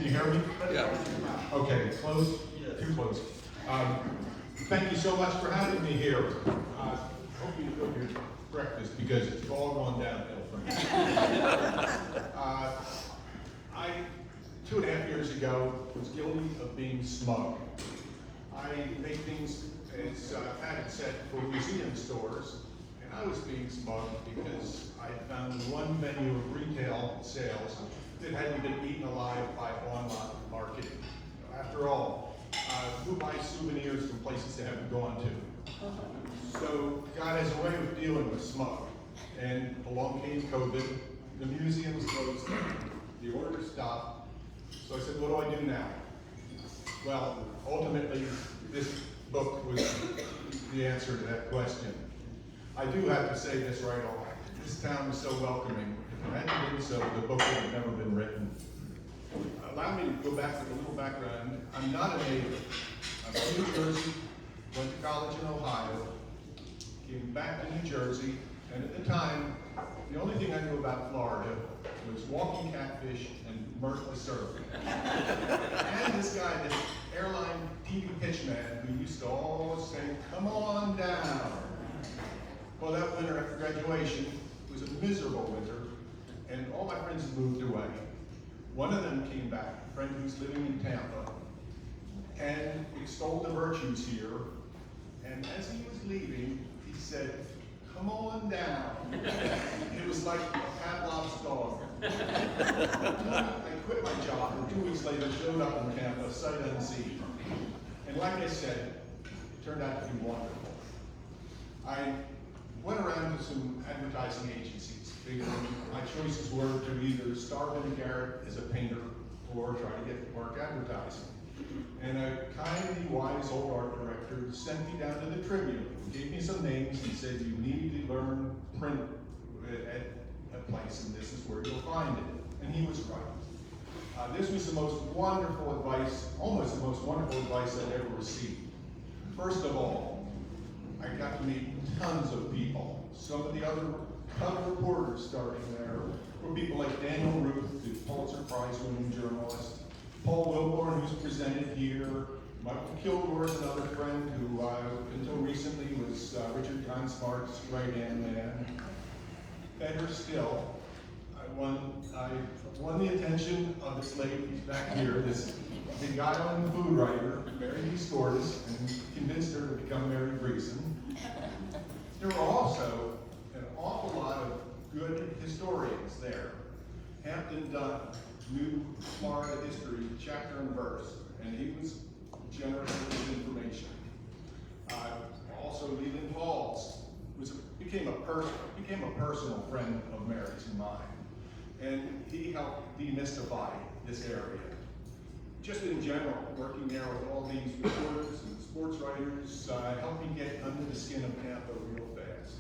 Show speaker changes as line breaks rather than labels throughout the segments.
Can you hear me?
Yeah.
Okay, close, too close. Thank you so much for having me here. Hope you enjoyed your breakfast because it's all gone downhill from here. I, 2.5 years ago, was guilty of being smug. I make things as patent set for museum stores, and I was being smug because I found one menu of retail sales that hadn't been eaten alive by online marketing. After all, who buys souvenirs from places they haven't gone to? So God has a way of dealing with smug. And along came COVID, the museums closed down, the orders stopped. So I said, what do I do now? Well, ultimately, this book was the answer to that question. I do have to say this right off. This town is so welcoming. If it hadn't been so, the book would have never been written. Allow me to go back with a little background. I'm not a native. I'm from New Jersey, went to college in Ohio, came back to New Jersey, and at the time, the only thing I knew about Florida was walking catfish and mirth the surf. And this guy, this airline TV pitchman who used to always say, come on down. Well, that winter after graduation was a miserable winter, and all my friends had moved away. One of them came back, a friend who's living in Tampa, and extolled the virtues here. And as he was leaving, he said, come on down. It was like a Pavlov's dog. I quit my job, and 2 weeks later showed up in Tampa, sight unseen. And like I said, it turned out to be wonderful. I went around to some advertising agencies, figuring my choices were to either starve in a garret as a painter or try to get work advertising. And a kindly, wise old art director sent me down to the Tribune, gave me some names, and said, you need to learn print at a place, and this is where you'll find it. And he was right. This was the most wonderful advice, almost the most wonderful advice I'd ever received. First of all, I got to meet tons of people. Some of the other cover reporters starting there were people like Daniel Ruth, the Pulitzer Prize-winning journalist, Paul Wilborn, who's presented here, Michael Kilgore is another friend who, until recently, was Richard Consmart's right-hand man. Better still, I won the attention of this lady who's back here, this beguiling food writer, Mary B. Stortis, and convinced her to become Mary Greacen. There were also an awful lot of good historians there. Hampton Dunn knew Florida history chapter and verse, and he was generous with his information. Also, Leland Halls became a personal friend of Mary's and mine, and he helped demystify this area. Just in general, working there with all these reporters and sports writers helped me get under the skin of Tampa real fast.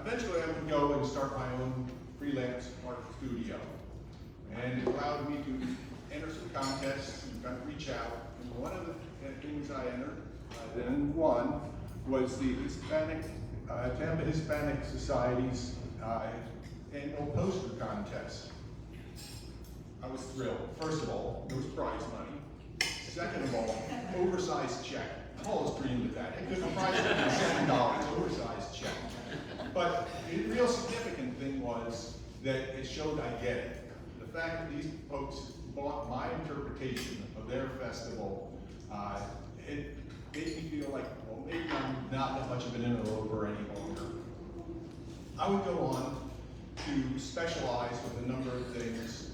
Eventually, I would go and start my own freelance art studio, and it allowed me to enter some contests and kind of reach out. And one of the things I entered, then won, was the Tampa Hispanic Society's annual poster contest. I was thrilled. First of all, there was prize money. Second of all, oversized check. I've always dreamed of that. The prize would be $7, oversized check. But the real significant thing was that it showed I get it. The fact that these folks bought my interpretation of their festival, it made me feel like, well, maybe I'm not that much of an interloper any longer. I would go on to specialize with a number of things.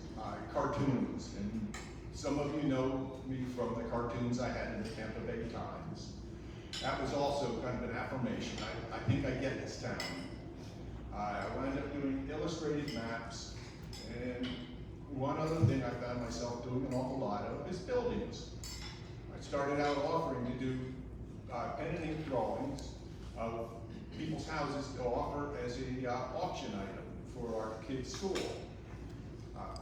Cartoons, and some of you know me from the cartoons I had in the Tampa Bay Times. That was also kind of an affirmation. I think I get this town. I wound up doing illustrated maps, and one other thing I found myself doing an awful lot of is buildings. I started out offering to do pen and ink drawings of people's houses to offer as a auction item for our kids' school.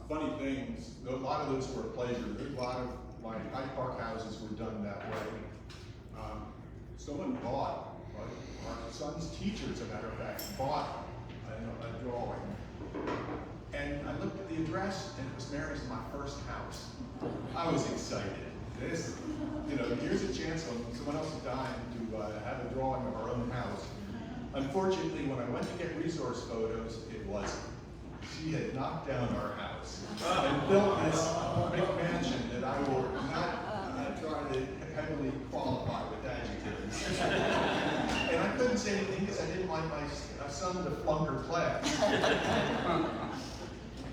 Funny things, a lot of those were a pleasure. A lot of my Hyde Park houses were done that way. Someone bought, our son's teacher, as a matter of fact, bought a drawing. And I looked at the the address, and it was Mary's my first house. I was excited. This, here's a chance when someone else is dying to have a drawing of our own house. Unfortunately, when I went to get resource photos, it wasn't. She had knocked down our house and built this big mansion that I will not try to heavily qualify with adjectives. And I couldn't say anything because I didn't like my son to flunk her class.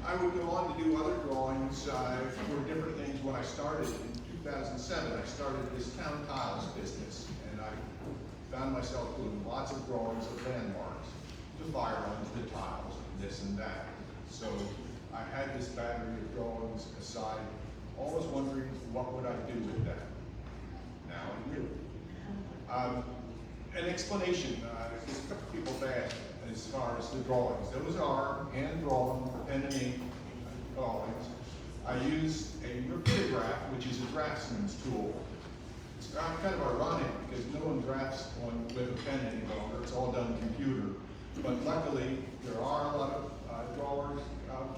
I would go on to do other drawings for different things. When I started in 2007, I started this town tiles business, and I found myself doing lots of drawings of landmarks, the fire runs, the tiles, this and that. So I had this battery of drawings aside, always wondering what would I do with them. Now I knew. An explanation, because a couple people asked as far as the drawings. Those are hand-drawn, pen and ink drawings. I use a rapidograph, which is a draftsman's tool. It's kind of ironic because no one drafts with a pen any longer. It's all done computer. But luckily, there are a lot of drawers,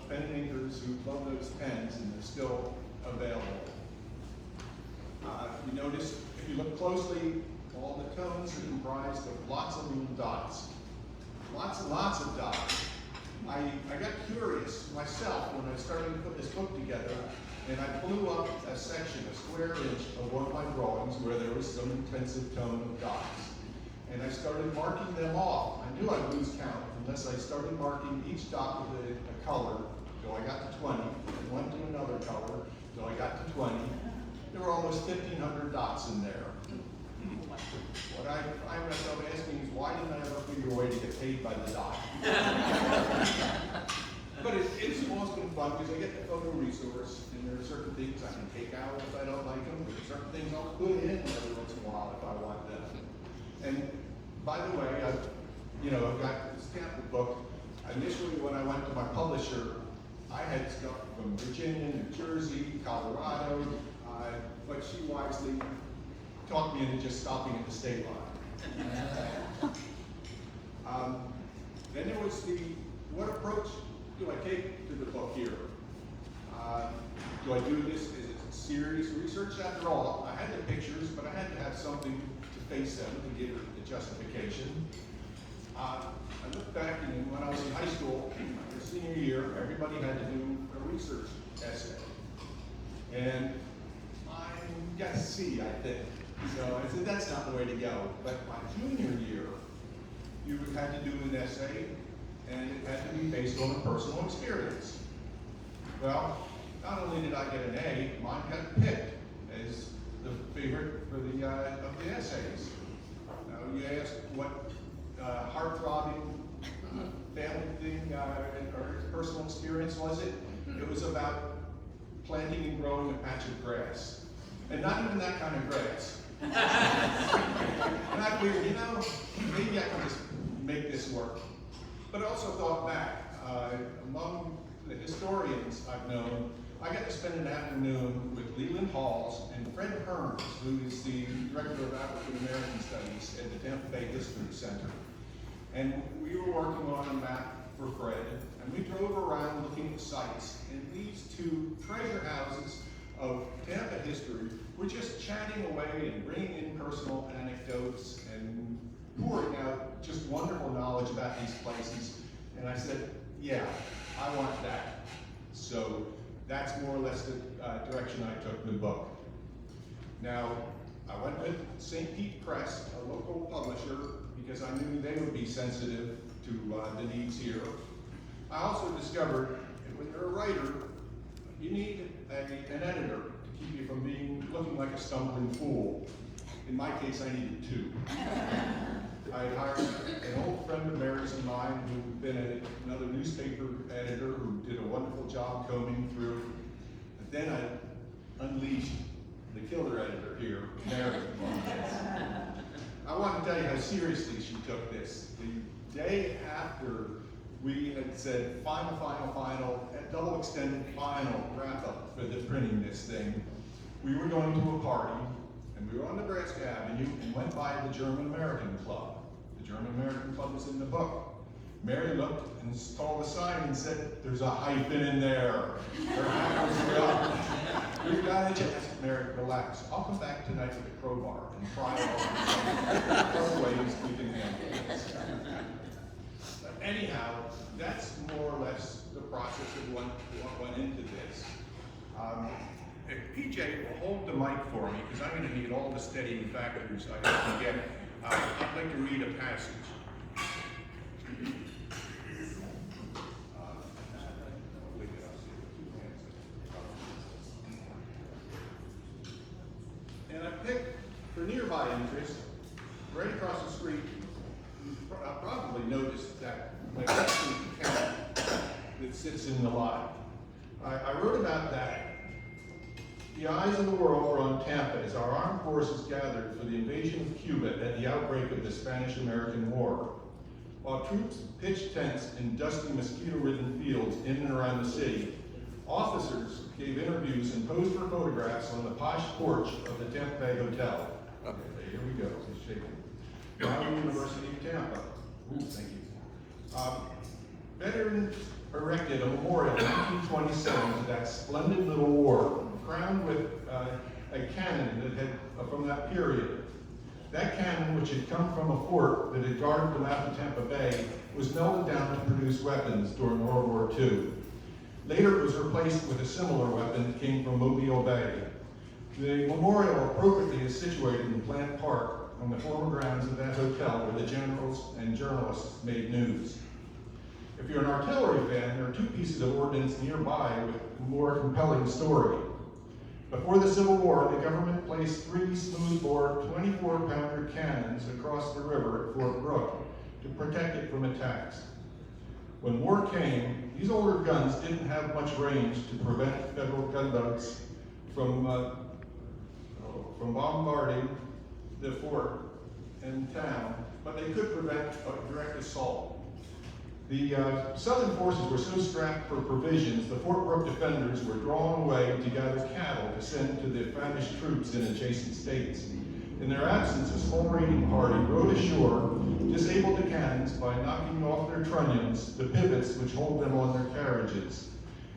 pen and inkers who love those pens, and they're still available. You notice, if you look closely, all the tones are comprised of lots of little dots. Lots and lots of dots. I got curious myself when I started to put this book together, and I blew up a section, a square inch of one of my drawings where there was some intensive tone of dots. And I started marking them off. I knew I'd lose count unless I started marking each dot with a color till I got to 20, and went to another color till I got to 20. There were almost 1,500 dots in there. What I find myself asking is, why didn't I ever figure a way to get paid by the dot? But it's always been fun because I get the photo resource, and there are certain things I can take out if I don't like them. There are certain things I'll put in every once in a while if I want them. And by the way, I've got this Tampa book. Initially, when I went to my publisher, I had stuff from Virginia, New Jersey, Colorado, but she wisely talked me into just stopping at the state line. Then there was what approach do I take to the book here? Do I do this as serious research? After all, I had the pictures, but I had to have something to face them to give it the justification. I look back, and when I was in high school, my senior year, everybody had to do a research essay. And I got C, I think. So I said, that's not the way to go. But my junior year, you had to do an essay, and it had to be based on a personal experience. Well, not only did I get an A, mine got picked as the favorite for of the essays. Now you ask what heart-throbbing family thing or personal experience was it? It was about planting and growing a patch of grass. And not even that kind of grass. And I figured, maybe I can just make this work. But I also thought back, among the historians I've known, I got to spend an afternoon with Leland Halls and Fred Hearns, who is the Director of African American Studies at the Tampa Bay History Center. And we were working on a map for Fred, and we drove around looking at sites. And these two treasure houses of Tampa history were just chatting away and bringing in personal anecdotes and pouring out just wonderful knowledge about these places. And I said, yeah, I want that. So that's more or less the direction I took in the book. Now, I went with St. Pete Press, a local publisher, because I knew they would be sensitive to the needs here. I also discovered that when you're a writer, you need an editor to keep you from looking like a stumbling fool. In my case, I needed two. I hired an old friend of Mary's and mine who'd been another newspaper editor who did a wonderful job combing through. But then I unleashed the killer editor here, Mary. I want to tell you how seriously she took this. The day after we had said final, double extended final wrap up for the printing this thing, we were going to a party, and we were on Nebraska Avenue and went by the German American Club. The German American Club was in the book. Mary looked and saw the sign and said, "There's a hyphen in there." Her hat was up. "You got it." I said, "Mary, relax. I'll come back tonight with a crowbar and try all other ways we can handle this." But anyhow, that's more or less the process of what went into this. If PJ will hold the mic for me, because I'm going to need all the steadying factors I can get, I'd like to read a passage. And I picked, for nearby interest, right across the street, you probably noticed that magnificent cannon that sits in the lot. I wrote about that. The eyes of the world were on Tampa as our armed forces gathered for the invasion of Cuba at the outbreak of the Spanish-American War. While troops pitched tents in dusty, mosquito-ridden fields in and around the city, officers gave interviews and posed for photographs on the posh porch of the Tampa Bay Hotel. Okay, here we go. He's shaking. Brown University of Tampa. Ooh, thank you. Veterans erected a memorial in 1927 to that splendid little war, crowned with a cannon that had from that period. That cannon, which had come from a fort that had guarded the mouth of Tampa Bay, was melted down to produce weapons during World War II. Later, it was replaced with a similar weapon that came from Mobile Bay. The memorial appropriately is situated in Plant Park on the former grounds of that hotel where the generals and journalists made news. If you're an artillery fan, there are two pieces of ordnance nearby with a more compelling story. Before the Civil War, the government placed 3 smoothbore 24-pounder cannons across the river at Fort Brooke to protect it from attacks. When war came, these older guns didn't have much range to prevent federal gunboats from bombarding the fort and town, but they could prevent a direct assault. The Southern forces were so strapped for provisions, the Fort Brooke defenders were drawn away to gather cattle to send to the famished troops in adjacent states. In their absence, a small raiding party rode ashore, disabled the cannons by knocking off their trunnions, the pivots which hold them on their carriages.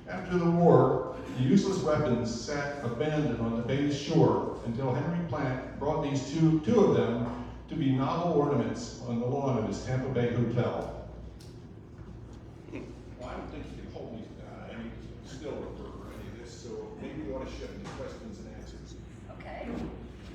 After the war, the useless weapons sat abandoned on the bay's shore until Henry Plant brought these two of them to be novel ornaments on the lawn of his Tampa Bay hotel. Well, I don't think you can hold me any still for any of this, so maybe you ought to shift the question.